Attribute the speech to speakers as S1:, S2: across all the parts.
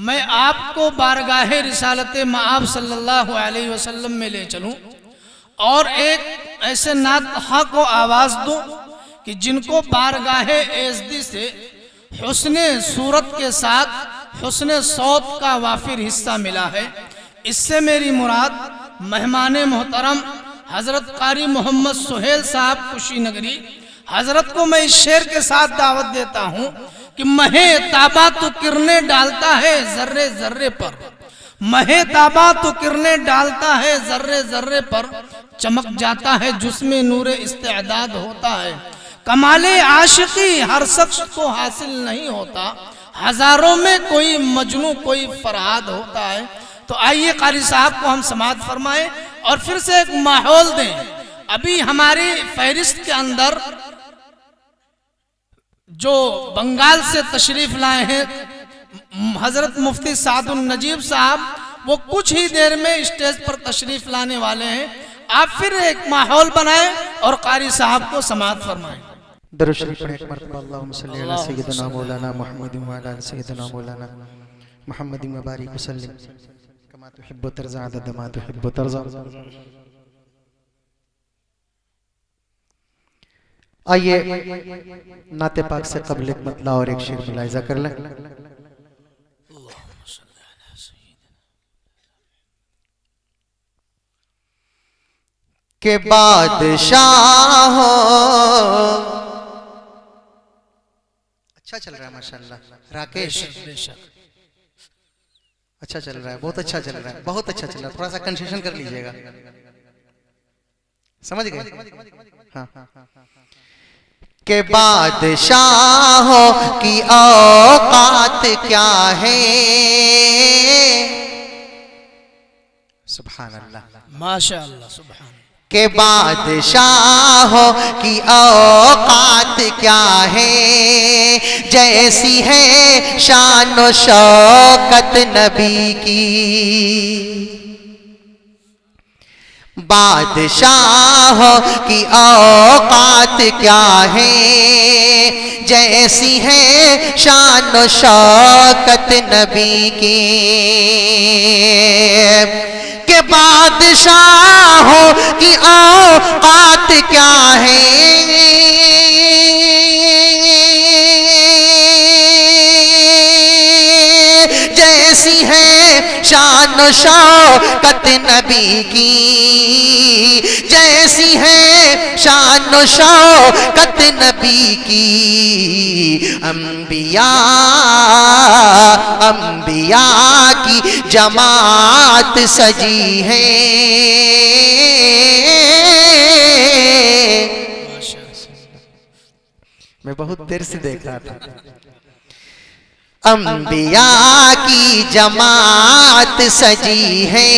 S1: میں آپ کو بارگاہ رسالت مآب صلی اللہ علیہ وسلم میں لے چلوں اور ایک ایسے نعت خواہ کو آواز دوں کہ جن کو بارگاہ ایزدی سے حسن صورت کے ساتھ حسن صوت کا وافر حصہ ملا ہے۔ اس سے میری مراد مہمان محترم حضرت قاری محمد سہیل صاحب کشی نگری حضرت کو میں اس شعر کے ساتھ دعوت دیتا ہوں کہ مہے تابہ تو کرنے ڈالتا ہے ذرے ذرے پر، مہے تابہ تو کرنے ڈالتا ہے ذرے ذرے پر، چمک جاتا ہے جس میں نور استعداد ہوتا ہے، کمال عاشقی ہر شخص کو حاصل نہیں ہوتا، ہزاروں میں کوئی مجنوں کوئی فرہاد ہوتا ہے۔ تو آئیے قاری صاحب کو ہم سماعت فرمائیں اور پھر سے ایک ماحول دیں۔ ابھی ہماری فہرست کے اندر جو بنگال سے تشریف لائے ہیں حضرت مفتی سعد النجیب صاحب، وہ کچھ ہی دیر میں اسٹیج پر تشریف لانے والے ہیں۔ آپ پھر ایک ماحول بنائیں اور قاری صاحب کو سماعت فرمائیں۔
S2: درود شریف پڑھیں ایک مرتبہ، اللہم صلی علی سیدنا مولانا محمد وعلی آل سیدنا مولانا محمد مبارک وسلم کما تحب ترضى عدد ما تحب ترضى۔ آئیے نعت پاک سے قبل ایک مطلع اور ایک شعر ملاحظہ کر لیں۔ کہ بادشاہ ہو، اچھا چل رہا ہے ماشاءاللہ راکیش، اچھا چل رہا ہے، بہت اچھا چل رہا ہے، بہت اچھا چل رہا ہے، تھوڑا سا کنسیشن کر لیجئے گا، سمجھ گئے؟ ہاں کہ بادشاہوں کی اوقات کیا ہے، سبحان اللہ
S1: ماشاءاللہ سبحان اللہ،
S2: کہ بادشاہوں کی اوقات کیا ہے، جیسی ہے شان و شوکت نبی کی، بادشاہوں کی اوقات کیا ہے، جیسی ہے شان و شوکت نبی کی، کہ بادشاہوں کی اوقات کیا ہے، جیسی ہے شان و شوکت نبی کی، جیسی ہے شان و شوکت نبی کی، انبیاء کی جماعت سجی ہے، میں بہت دیر سے دیکھ رہا تھا، انبیاء کی جماعت سجی ہے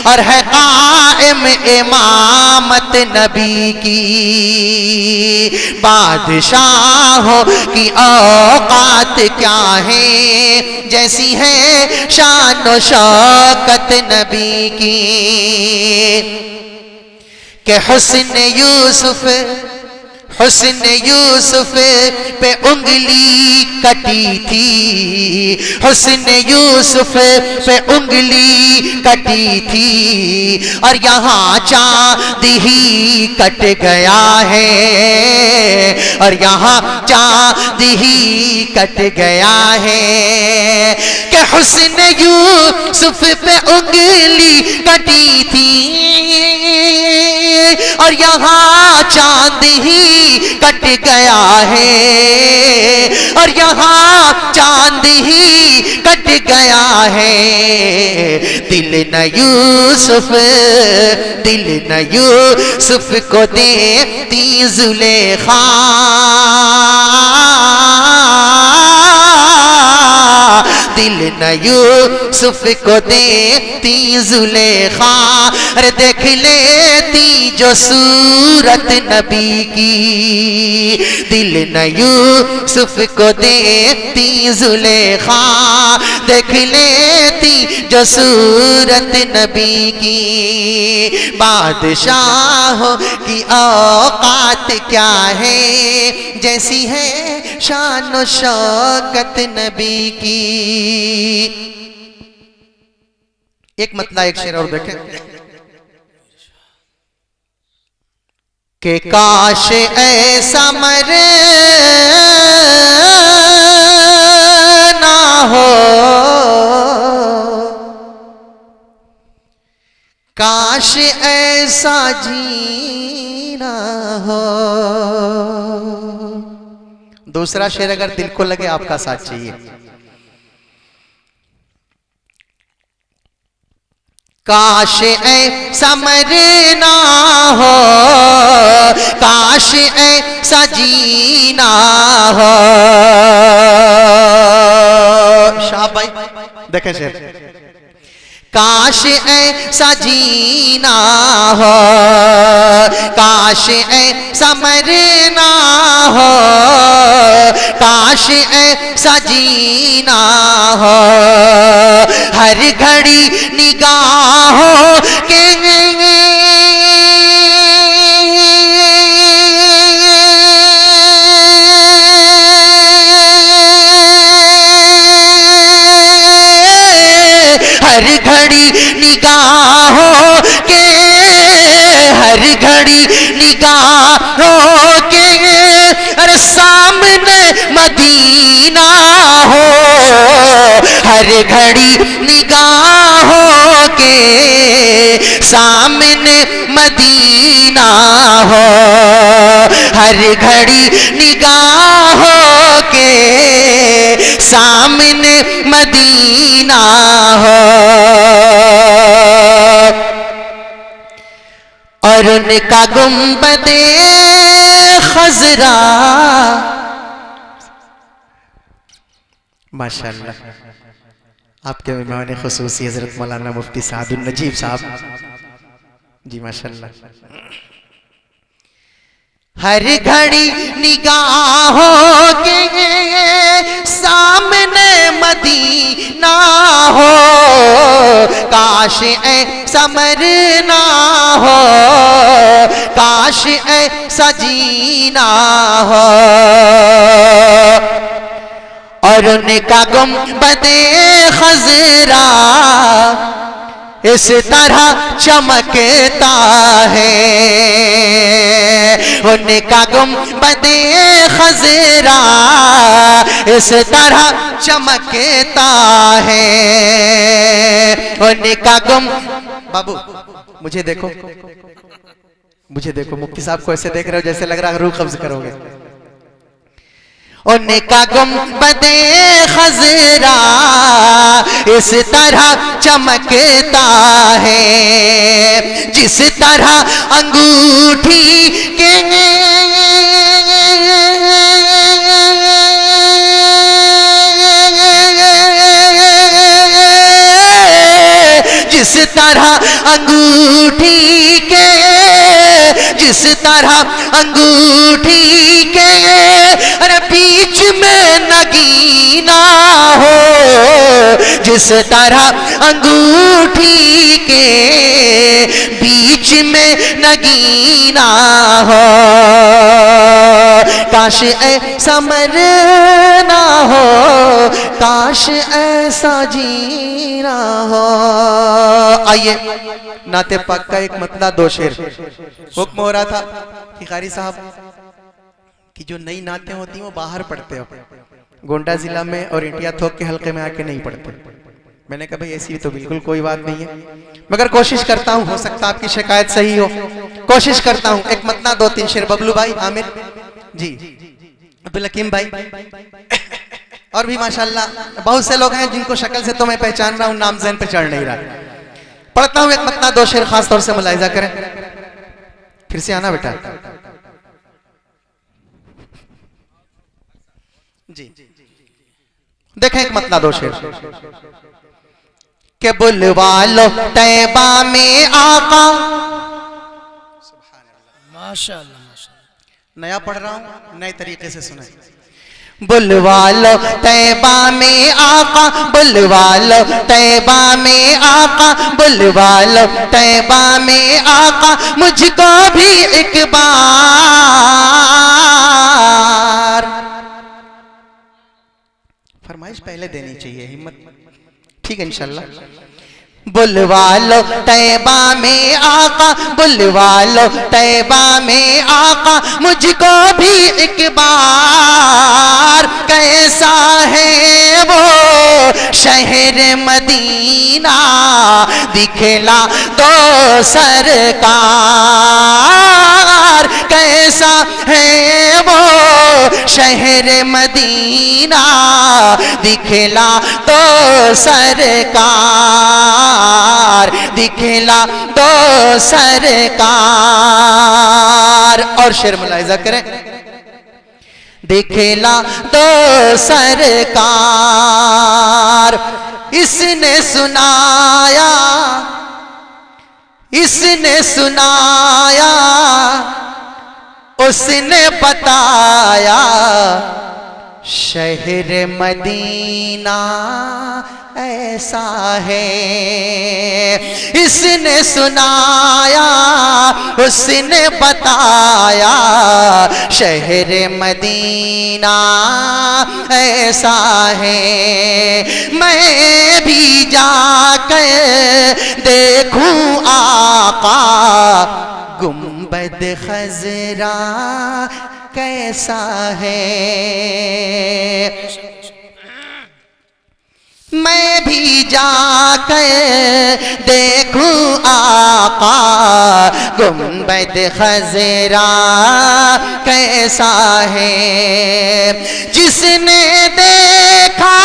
S2: اور ہے قائم امامت نبی کی، بادشاہوں کی اوقات کیا ہے، جیسی ہے شان و شوکت نبی کی، کہ حسن یوسف پہ انگلی کٹی تھی، حسن یوسف پہ انگلی کٹی تھی، اور یہاں چاند ہی کٹ گیا ہے، اور یہاں چاند ہی کٹ گیا ہے، کہ حسن یوسف پہ انگلی کٹی تھی اور یہاں چاند ہی کٹ گیا ہے، اور یہاں چاند ہی کٹ گیا ہے، دل نہ یوسف کو دیکھتی زلیخا، دل نہ یوسف کو دیکھتی زلیخا، ارے دیکھ لیتی جو صورت نبی کی، دل نہ یوسف کو دیکھتی زلیخا، دیکھ لیتی جو صورت نبی کی۔ بادشاہوں کی اوقات کیا ہے، جیسی ہے شان و شوکت نبی کی۔ ایک مطلع ایک شعر اور دیکھیں کہ کاش ایسا مرنا ہو، کاش ایسا جینا ہو۔ دوسرا شعر اگر دل کو لگے آپ کا ساتھ چاہیے۔ کاش ایسا مرنا ہو، کاش ایسا جینا ہو۔ شاہ بھائی دیکھیں شعر، کاش ایسا جینا ہو، کاش ایسا مرنا ہو، کاش ایسا جینا ہو۔ ہر گھڑی نگاہوں کے ہر گھڑی نگاہوں کے، ہر گھڑی نگاہوں کے، ارے سامنے مدینہ ہو، ہر گھڑی نگاہوں کے سامنے مدینہ ہو، ہر گھڑی نگاہوں کے سامنے مدینہ ہو۔ اور ان کا گنبد خضرا، ماشاءاللہ آپ کے مہمان خصوصی حضرت مولانا مفتی سعد النجیب صاحب جی ماشاءاللہ۔ ہر گھڑی نگاہوں کے سامنے مدینہ ہو، کاش ایسا مرنا ہو، کاش ایسا جینا ہو۔ اور ان کا گنبد خضرا اس طرح چمکتا ہے، ان کا گنبد خضرا اس طرح چمکتا ہے، ان کا بابو مجھے دیکھو، مجھے دیکھو، مفتی صاحب کو ایسے دیکھ رہے ہو جیسے لگ رہا ہے روح قبض کرو گے۔ ان کا گنبد خضرا اس طرح چمکتا ہے، جس طرح انگوٹھی کے جس طرح انگوٹھی کے، جس طرح انگوٹھی کے بیچ میں نگینا ہو، جس طرح انگوٹھی کے بیچ میں نگینا ہو، کاش ایسا مرنا ہو، کاش ایسا جینا ہو۔ آئیے نعت پاک کا ایک مطلع دو شعر۔ حکم ہو رہا تھا کہ قاری صاحب کہ جو نئی نعتیں ہوتی ہیں وہ باہر پڑھتے ہو، گونڈا ضلع میں اور انڈیا تھوک کے حلقے میں آ کے نہیں پڑھتے۔ میں نے کہا بھئی ایسی تو بالکل کوئی بات نہیں ہے، مگر کوشش کرتا ہوں، ہو سکتا آپ کی شکایت صحیح ہو، کوشش کرتا ہوں۔ ایک مطلع دو تین شعر، ببلو بھائی، عامر جی، عبدالحکیم بھائی، اور بھی ماشاءاللہ بہت سے لوگ ہیں جن کو شکل سے تو میں پہچان رہا ہوں، نام ذہن پہ چڑھ نہیں رہا۔ پڑھتا ہوں ایک مطلع دو شعر، خاص طور سے ملاحظہ کریں، پھر سے آنا بیٹا جی۔ دیکھیں ایک مطلع دو شعر۔ کہ بلوا لو طیبہ میں آقا.
S1: ماشاء اللہ ماشاء اللہ.
S2: نیا پڑھ رہا ہوں، نئے طریقے سے سنیں. بلوا لو طیبہ میں آقا، بلوا لو طیبہ میں آقا، بلوا لو طیبہ میں آقا، مجھ کو بھی ایک بار. فرمائش پہلے دینی چاہیے، ہمت. ٹھیک ہے انشاءاللہ. بلوا لو طیبہ میں آقا، بلوا لو طیبہ میں آقا، مجھ کو بھی ایک بار. کیسا ہے وہ شہر مدینہ، دکھلا دو سرکار. کیسا ہے وہ شہر مدینہ، دکھلا دو سرکار، دکھلا دو سرکار. اور شعر ملاحظہ کریں. دکھلا دو سرکار. اس نے سنایا، اس نے سنایا، اس نے بتایا، شہر مدینہ ایسا ہے. اس نے سنایا، اس نے بتایا، شہر مدینہ ایسا ہے. میں بھی جا کر دیکھوں آقا، گنبد خضرا کیسا ہے. میں بھی جا کر دیکھوں آقا، گنبد خضرا کیسا ہے. جس نے دیکھا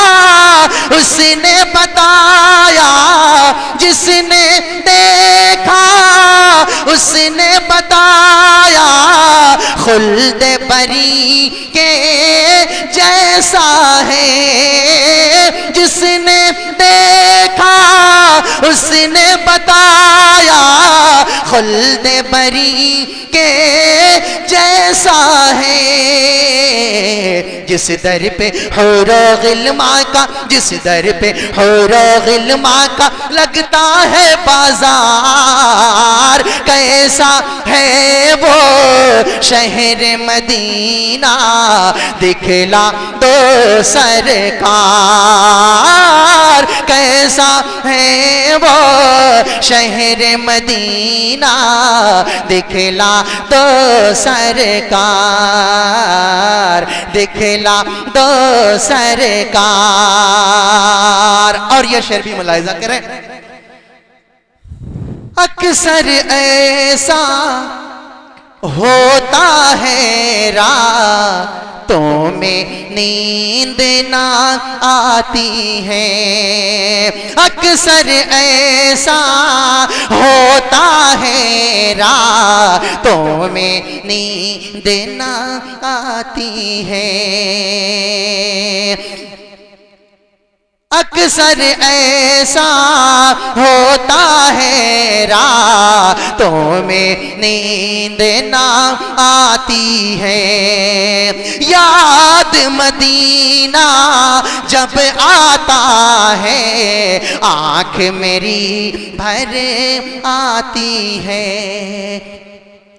S2: اس نے بتایا، جس نے دیکھا اس نے بتایا، خلد بری کے جیسا ہے. جس نے دیکھا اس نے بتایا، خلد بری کے جیسا ہے. جس در پہ حور و غلما کا، جس در پہ حور و غلما کا لگتا ہے بازار. کیسا ہے وہ شہر مدینہ، دکھلا دو سرکار. کیسا ہے وہ شہر مدینہ، دکھلا دو سرکار، دکھلا دو سرکار. اور یہ شعر بھی ملاحظہ کریں. اکثر ایسا ہوتا ہے راتوں میں نیند نہ آتی ہے. اکثر ایسا ہوتا ہے راتوں میں نیند نہ آتی ہے. اکثر ایسا ہوتا ہے راتوں میں نیند نہ آتی ہے. یاد مدینہ جب آتا ہے، آنکھ میری بھر آتی ہے،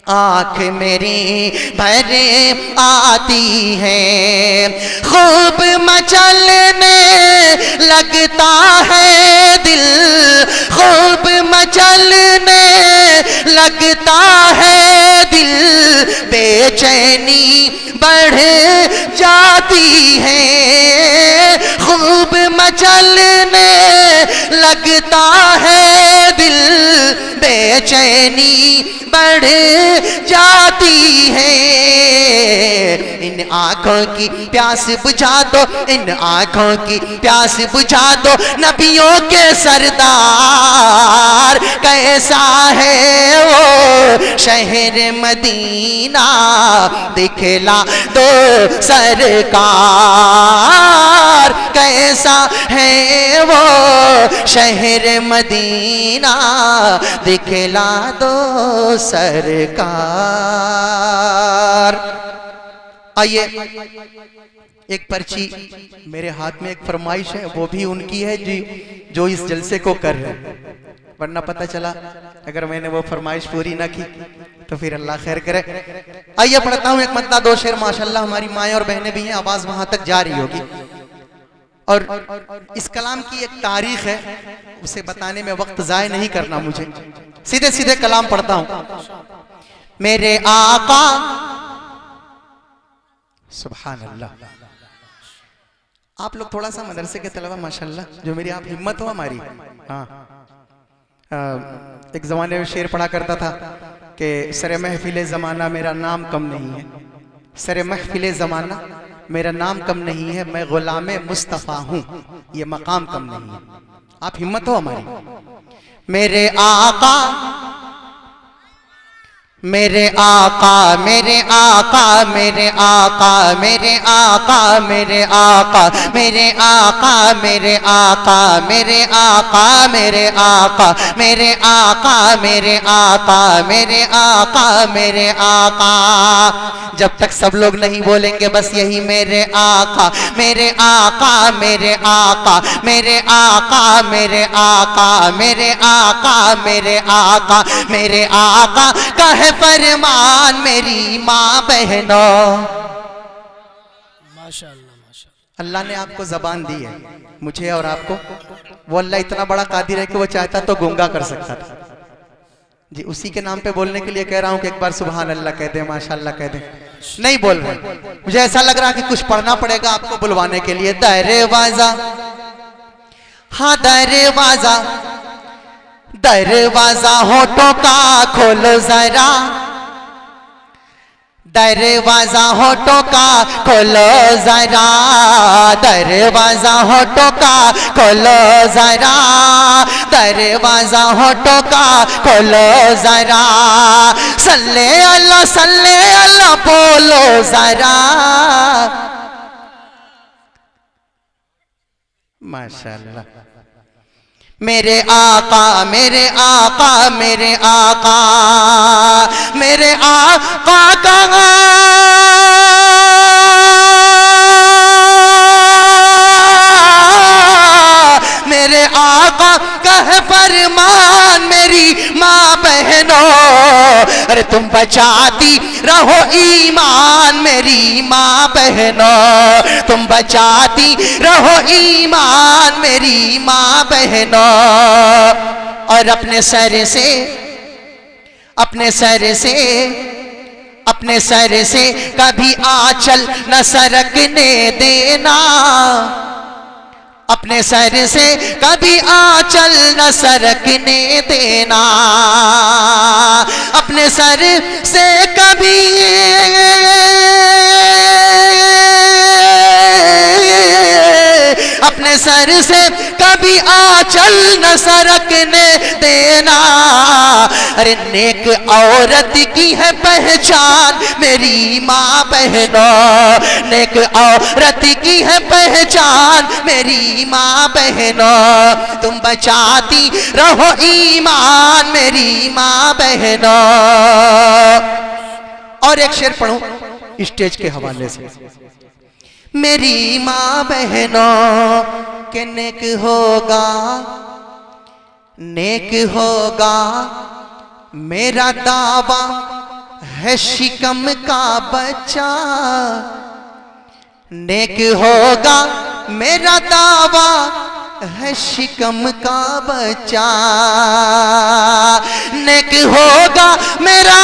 S2: آنکھ میری بھر آتی ہے. خوب مچلنے لگتا ہے دل، خوب مچلنے لگتا ہے دل، بے چینی بڑھ جاتی ہے. خوب مچلنے لگتا ہے دل، بے چینی بڑھ جاتی ہے. ان آنکھوں کی پیاس بجھا دو، ان آنکھوں کی پیاس بجھا دو، نبیوں کے سردار. کیسا ہے وہ شہر مدینہ، دکھلا دو سرکار. کیسا ہے وہ شہر مدینہ دکھلا دو سرکار. آئیے ایک پرچی میرے ہاتھ میں ایک فرمائش ہے، وہ بھی ان کی ہے جو اس جلسے کو کر رہے ہیں، ورنہ پتہ چلا اگر میں نے وہ فرمائش پوری نہ کی تو پھر اللہ خیر کرے. آئیے پڑھتا ہوں ایک مطلع دو شعر. ماشاءاللہ ہماری مائیں اور بہنیں بھی ہیں، آواز وہاں تک جا رہی ہوگی. اور اس کلام کی ایک تاریخ ہے، اسے بتانے میں وقت ضائع نہیں کرنا مجھے، سیدھے سیدھے کلام پڑھتا ہوں. میرے آقا سبحان اللہ. آپ لوگ تھوڑا سا مدرسے کے طلبہ ماشاءاللہ جو میری آپ ہمت ہو ہماری. ہاں ایک زمانے میں شعر پڑھا کرتا تھا کہ سر محفل زمانہ میرا نام کم نہیں ہے، سر محفل زمانہ میرا نام کم نہیں ہے، میں غلام مصطفیٰ ہوں، یہ مقام کم نہیں ہے. آپ ہمت ہو ہماری. میرے آقا میرے آقا میرے آقا میرے آقا میرے آقا میرے آقا میرے آقا میرے آقا میرے آقا میرے آقا میرے آقا میرے آقا میرے آقا میرے آقا. جب تک سب لوگ نہیں بولیں گے بس یہی میرے آقا میرے آقا میرے آقا میرے آقا میرے آقا میرے آقا میرے آقا میرے آقا کا ہے فرمان میری ماں بہنوں.
S1: ماشاءاللہ ماشاءاللہ.
S2: اللہ نے آپ کو زبان دی ہے، مجھے اور آپ کو. وہ اللہ اتنا بڑا قادر ہے کہ وہ چاہتا تو گونگا کر سکتا تھا. جی اسی کے نام پہ بولنے کے لیے کہہ رہا ہوں کہ ایک بار سبحان اللہ کہہ دیں، ماشاءاللہ کہہ دیں. نہیں بول رہے، مجھے ایسا لگ رہا کہ کچھ پڑھنا پڑے گا آپ کو بلوانے کے لیے. دروازہ ہاں دروازہ دروازہ ہونٹوں کا کھولو ذرا، دروازہ ہونٹوں کا کھولو ذرا، دروازہ ہونٹوں کا کھولو ذرا، دروازہ ہونٹوں کا کھولو ذرا. صلی اللہ بولو ذرا. ماشاءاللہ. میرے آقا میرے آقا میرے آقا میرے آقا کا میرے آقا کا ہے فرمان میری ماں بہنوں. ارے تم بچاتی رہو ایمان میری ماں بہنوں، تم بچاتی رہو ایمان میری ماں بہنوں. اور اپنے سر سے اپنے سر سے اپنے سر سے کبھی آنچل نہ سرکنے دینا، اپنے سر سے کبھی آنچل نہ سرکنے دینا، اپنے سر سے کبھی اپنے سر سے کبھی آنچل نہ سرکنے دینا. ارے نیک عورت کی ہے پہچان میری ماں بہنوں، نیک عورت کی ہے پہچان میری ماں بہنوں. تم بچاتی رہو ایمان میری ماں بہنوں. اور ایک شعر پڑھوں اسٹیج کے حوالے سے. میری ماں بہنوں کہ نیک ہوگا نیک ہوگا میرا دعویٰ ہے شکم کا بچہ، نیک ہوگا میرا دعویٰ ہے شکم کا بچہ، نیک ہوگا میرا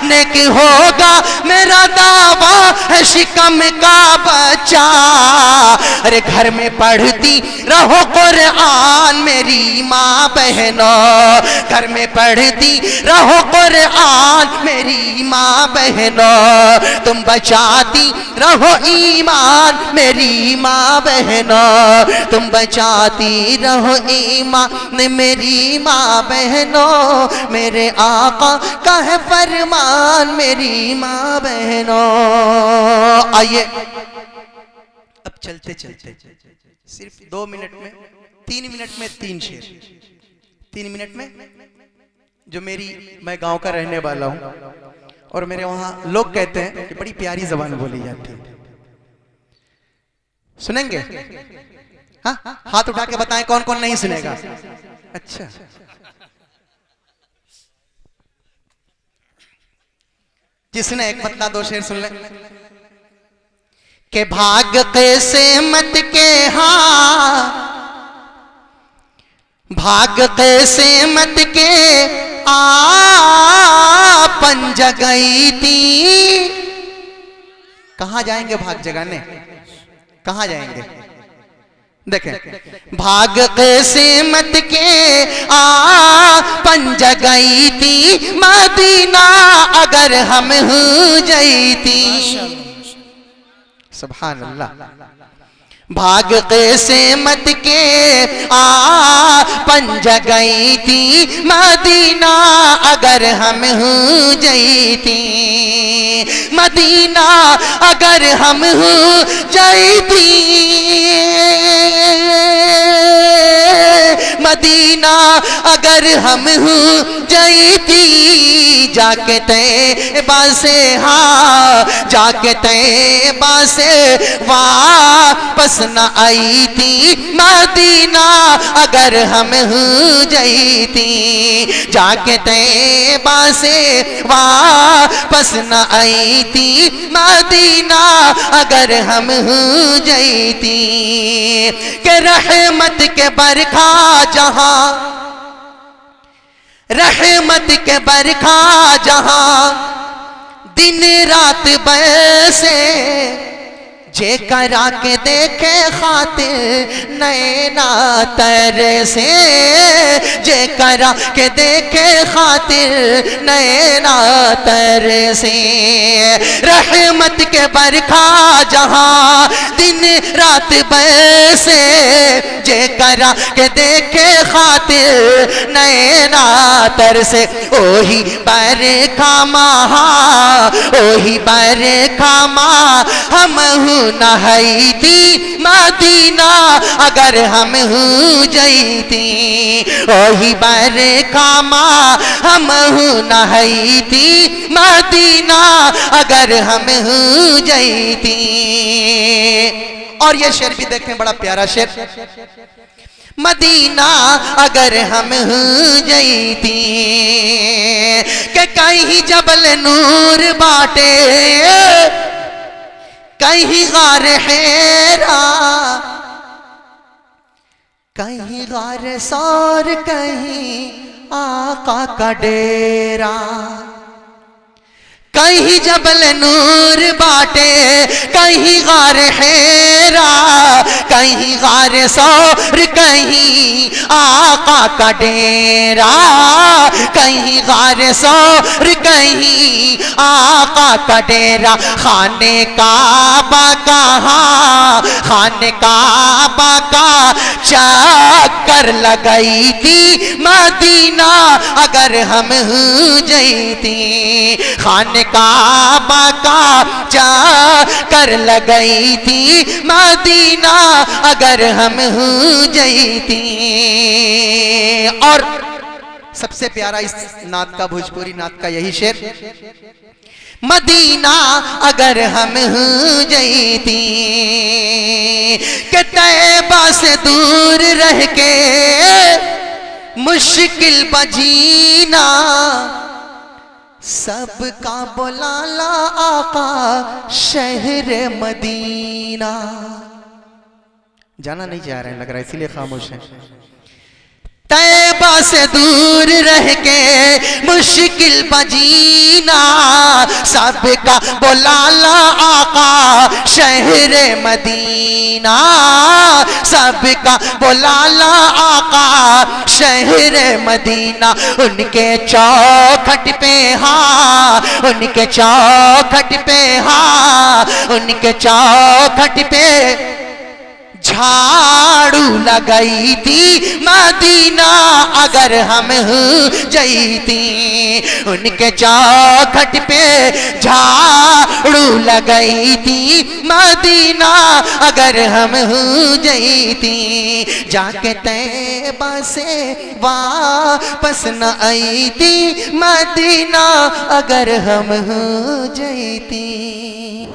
S2: نیک ہوگا میرا دعویٰ ہے شکم کا بچہ. ارے گھر میں پڑھتی رہو قرآن میری ماں بہنوں، گھر میں پڑھتی رہو قرآن میری ماں بہنوں تم بچاتی رہو ایمان میری ماں بہنوں تم بچاتی رہو ایمان میری ماں بہنوں میرے آقا کا ہے فرمان میری ماں بہنوں. آئیے اب چلتے چلتے صرف 2 منٹ میں 3 منٹ میں 3 شعر 3 منٹ میں جو میں گاؤں کا رہنے والا ہوں اور میرے وہاں لوگ کہتے ہیں کہ بڑی پیاری زبان بولی جاتی ہے. سنیں گے؟ ہاں ہاتھ اٹھا کے بتائیں کون کون نہیں سنے گا. اچھا جس نے ایک مطلع 2 شعر سن لیں. کہ بھاگ قسمت کے ہاں بھاگ قسمت کے آپن جگئی تھی. کہاں جائیں گے بھاگ جگانے؟ کہاں جائیں گے؟ دیکھیں بھاگ قسمت کے آپن جگئی تھی مدینہ اگر ہم ہو جئی تھی. سبحان اللہ. بھاگ قسمت کے آپن جگئی تھی مدینہ اگر ہم ہو جئی تھی مدینہ اگر ہم ہو جئی تھی مدینہ اگر ہم ہو جئی تھی جا کے طیبہ سے ہاں جا کے طیبہ سے واپس نہ آئی تھی مدینہ اگر ہم ہو جئی تھی جا کے طیبہ سے واپس نہ آئی تھی مدینہ اگر ہم ہو جئی تھی. کہ رحمت کے برکھا جہاں رحمت کے برکھا جہاں دن رات برسے جے کرا کے دیکھے خاطر نینا ترسے جے کرا کے دیکھے خاطر نینا ترسے. رحمت کے برکھا جہاں دن رات برسے جے کرا کے دیکھے خاطر نینا ترسے. اوہی برکھا ماں اوہی برکھا ماں ہم نہائی تھی مدینہ اگر ہم ہو جئی تھی. اوہی برکھا ماں ہم نہائی تھی مدینہ اگر ہم ہو جئی تھی. اور یہ شعر بھی دیکھیں بڑا پیارا شعر. مدینہ اگر ہم ہو جئی تھی کہ کہیں جبل نور باٹے کہیں غار حیرا کہیں غار سور کہیں آقا کا ڈیرا کہیں جبل نور باٹے کہیں غار حیرا کہیں غار سور کہیں آقا کا ڈیرا کہیں غار سور کہیں آقا کا ڈیرا. خانے کعبہ کہاں خانے کعبہ کا چکر لگئی تھی مدینہ اگر ہم ہو جئی تھی. خانے کعبہ کا چکر لگئی تھی مدینہ اگر ہم ہو جئی تھی. اور سب سے پیارا اس نعت کا بھوجپوری نعت کا یہی شعر. مدینہ اگر ہم ہو جئی تھی کہ طیبہ سے دور رہ کے مشکل بجینا سب کا بلالا آقا شہر مدینہ. جانا نہیں چاہ رہے ہیں لگ رہا ہے اسی لیے خاموش ہیں. طیبہ سے دور رہ کے مشکل بجینا سب کا بلالا آقا شہر مدینہ، سب کا بلالا آقا شہر مدینہ، ان کے چوکھٹ پہ ہاں، ان کے چوکھٹ پہ ہاں، ان کے چوکھٹ پہ جھاڑو لگائی تھی مدینہ اگر ہم جیتی، ان کے چوکھٹ پہ جھاڑو لگائی تھی مدینہ اگر ہم جیتی، جا کے طیبہ سے واپس نہ آئی تھی مدینہ اگر ہم جیتی۔